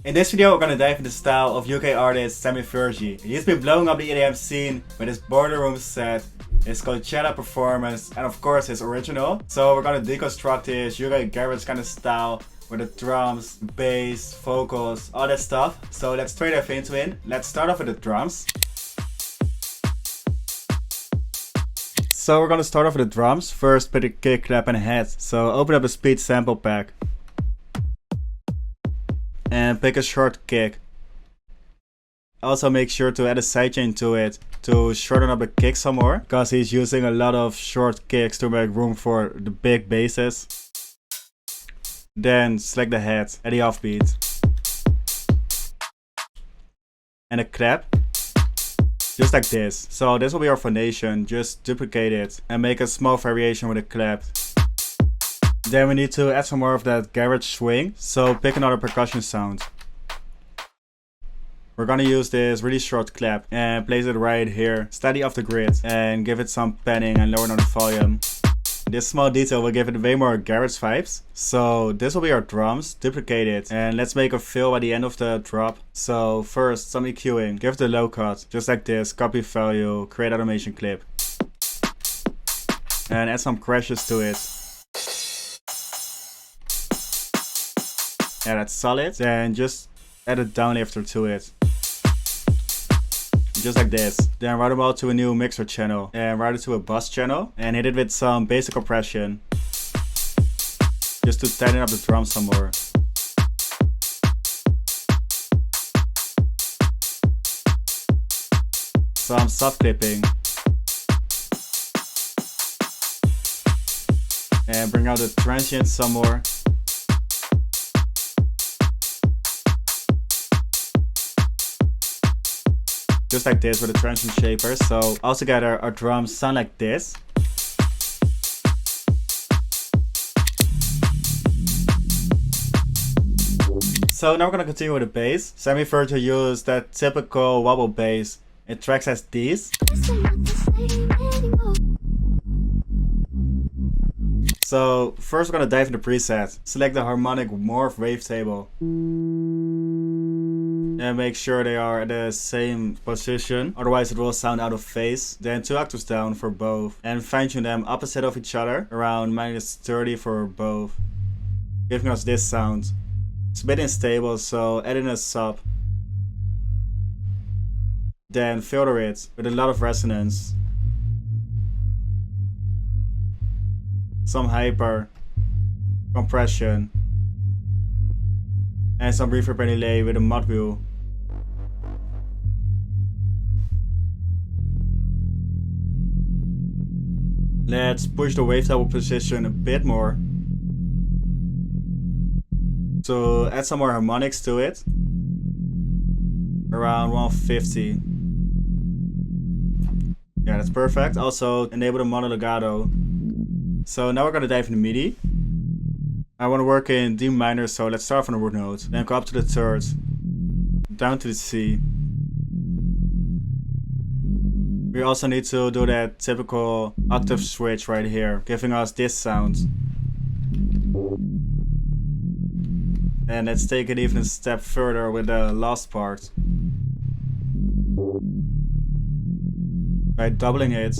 In this video we're gonna dive into the style of UK artist Sammy Virji. He's been blowing up the EDM scene with his Border Room set, his Coachella performance, and of course his original. So we're gonna deconstruct his UK garage kind of style with the drums, bass, vocals, all that stuff. So let's straight dive into it. Let's start off with the drums. So we're gonna start off with the drums. First with the kick, clap and head. So open up the speed sample pack. And pick a short kick. Also make sure to add a sidechain to it to shorten up the kick some more, because he's using a lot of short kicks to make room for the big basses. Then select the head at the offbeat. And a clap. Just like this. So this will be our foundation. Just duplicate it and make a small variation with a clap. Then we need to add some more of that garage swing, so pick another percussion sound. We're gonna use this really short clap and place it right here, slightly off the grid, and give it some panning and lower down the volume. This small detail will give it way more garage vibes. So this will be our drums, duplicate it, and let's make a fill at the end of the drop. So first some EQing, give it a low cut, just like this, copy value, create automation clip. And add some crashes to it. Yeah, that's solid. Then just add a downlifter to it. Just like this. Then route them out to a new mixer channel and route it to a bus channel and hit it with some basic compression. Just to tighten up the drums some more. Some soft clipping. And bring out the transients some more. Just like this with the transient shapers. So altogether our drums sound like this. So now we're gonna continue with the bass. Sammy Virji used that typical wobble bass. It tracks as these. So first we're gonna dive into preset. Select the harmonic morph wavetable. And make sure they are at the same position, otherwise it will sound out of phase. Then 2 octaves down for both, and fine tune them opposite of each other, around -30 for both, giving us this sound. It's a bit unstable, so add in a sub. Then filter it with a lot of resonance. Some hyper, compression. And some reverb and delay with a mod wheel. Let's push the wavetable position a bit more. So add some more harmonics to it. Around 150. Yeah, that's perfect. Also enable the mono legato. So now we're gonna dive into MIDI. I want to work in D minor, so let's start from the root note. Then go up to the third, down to the C. We also need to do that typical octave switch right here, giving us this sound. And let's take it even a step further with the last part. By doubling it,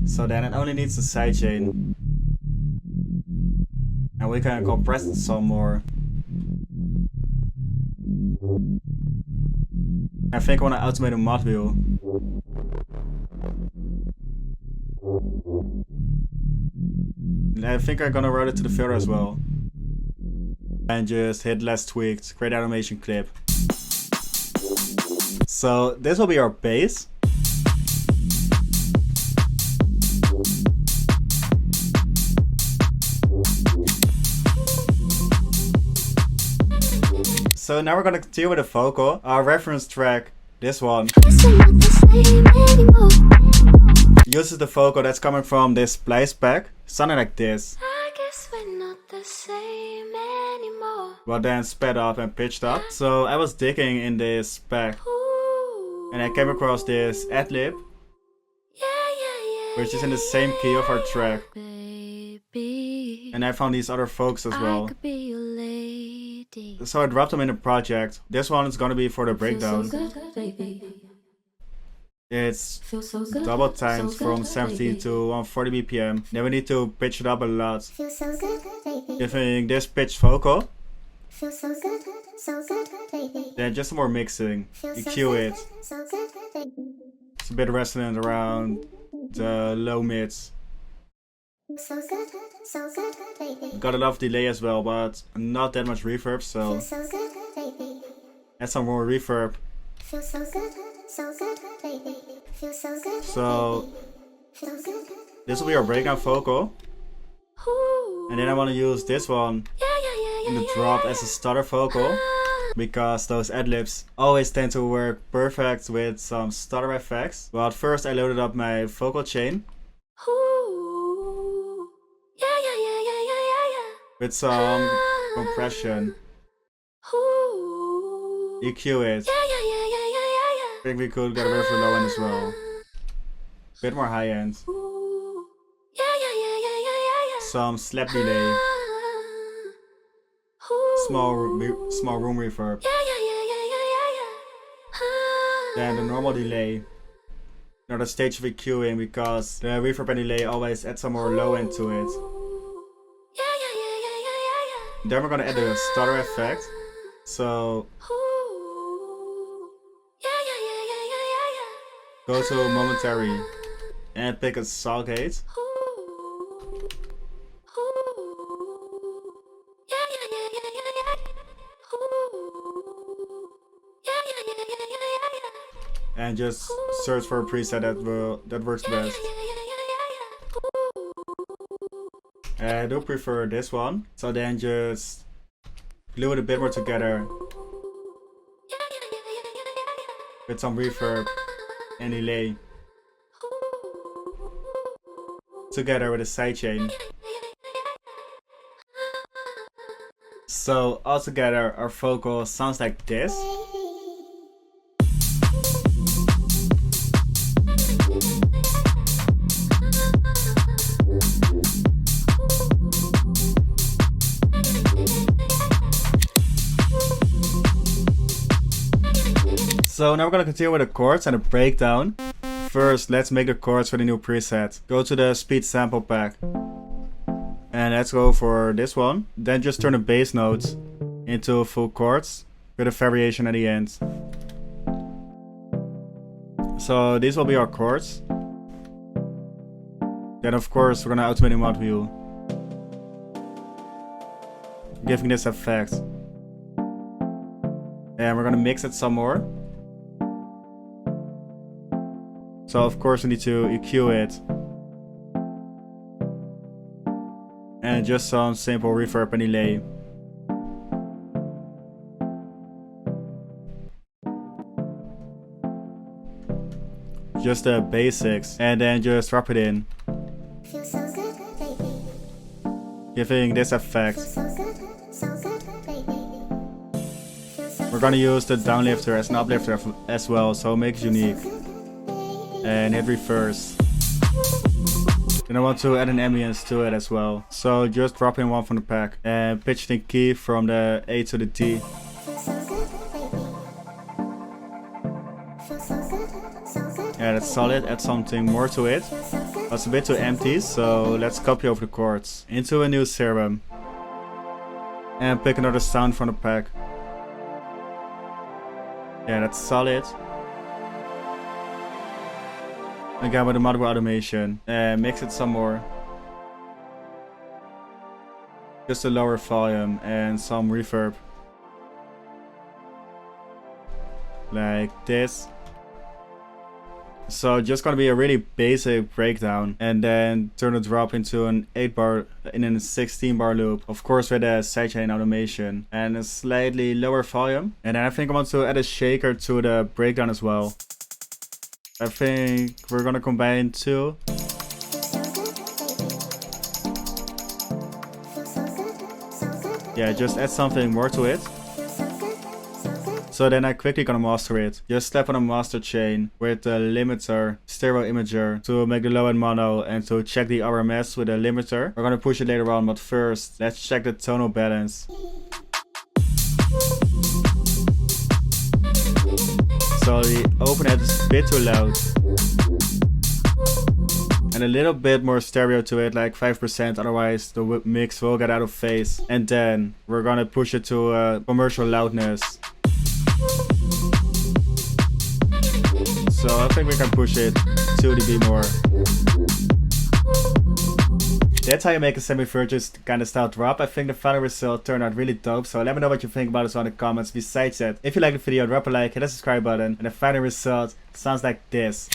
so then it only needs a sidechain. And we can compress it some more. I think I want to automate a mod wheel. I think I'm gonna route it to the filter as well. And just hit less tweaked, create automation clip. So this will be our bass. So now we're gonna continue with the vocal. Our reference track, this one, uses the vocal that's coming from this splice pack, sounding like this. I guess we're not the same anymore. But then sped up and pitched up. So I was digging in this pack and I came across this ad-lib, which is in the same key of our track. And I found these other vocals as well. So I dropped them in a project. This one is gonna be for the breakdown. It's double times from 70 to 140 BPM. Then we need to pitch it up a lot. Giving this pitch vocal. Then just some more mixing. EQ it. It's a bit resonant around the low mids. Got a lot of delay as well, but not that much reverb, so add some more reverb. So this will be our breakdown vocal, and then I want to use this one in the drop as a stutter vocal, because those ad-libs always tend to work perfect with some stutter effects. But first I loaded up my vocal chain with some compression. EQ it. I think we could get a bit of the low end as well. Bit more high end. Some slap delay. Small room reverb. Then the normal delay. Another stage of EQing, because the reverb and delay always add some more low end to it. Then we're gonna add the stutter effect. So go to momentary and pick a saw gate. And just search for a preset that works best. I do prefer this one. So then just glue it a bit more together with some reverb and delay together with a sidechain. So altogether our vocal sounds like this. So now we're gonna continue with the chords and the breakdown. First, let's make the chords for the new preset. Go to the speed sample pack. And let's go for this one. Then just turn the bass notes into full chords with a variation at the end. So these will be our chords. Then of course we're gonna automate the mod wheel, giving this effect. And we're gonna mix it some more. So of course we need to EQ it. And just some simple reverb and delay. Just the basics. And then just drop it in. Giving this effect. We're gonna use the downlifter as an uplifter as well, so make it unique. And hit reverse. Then I want to add an ambience to it as well. So just drop in one from the pack and pitch it in key from the A to the D. Yeah, that's solid. Add something more to it. That's a bit too empty, so let's copy over the chords into a new Serum. And pick another sound from the pack. Yeah, that's solid. Again with the motherboard automation, and mix it some more. Just a lower volume and some reverb. Like this. So just gonna be a really basic breakdown, and then turn the drop into an 8 bar in a 16 bar loop. Of course with a sidechain automation and a slightly lower volume. And then I think I want to add a shaker to the breakdown as well. I think we're gonna combine two. Yeah, just add something more to it. So then I quickly gonna master it. Just slap on a master chain with the limiter, stereo imager to make the low end mono and to check the RMS with the limiter. We're gonna push it later on, but first let's check the tonal balance. slowly. Open it is a bit too loud. And a little bit more stereo to it, like 5%, otherwise the mix will get out of phase. And then we're gonna push it to commercial loudness. So I think we can push it 2 dB more. That's how you make a Sammy Virji kind of style drop. I think the final result turned out really dope, so let me know what you think about this on the comments. Besides that, if you like the video, drop a like, hit the subscribe button, and the final result sounds like this.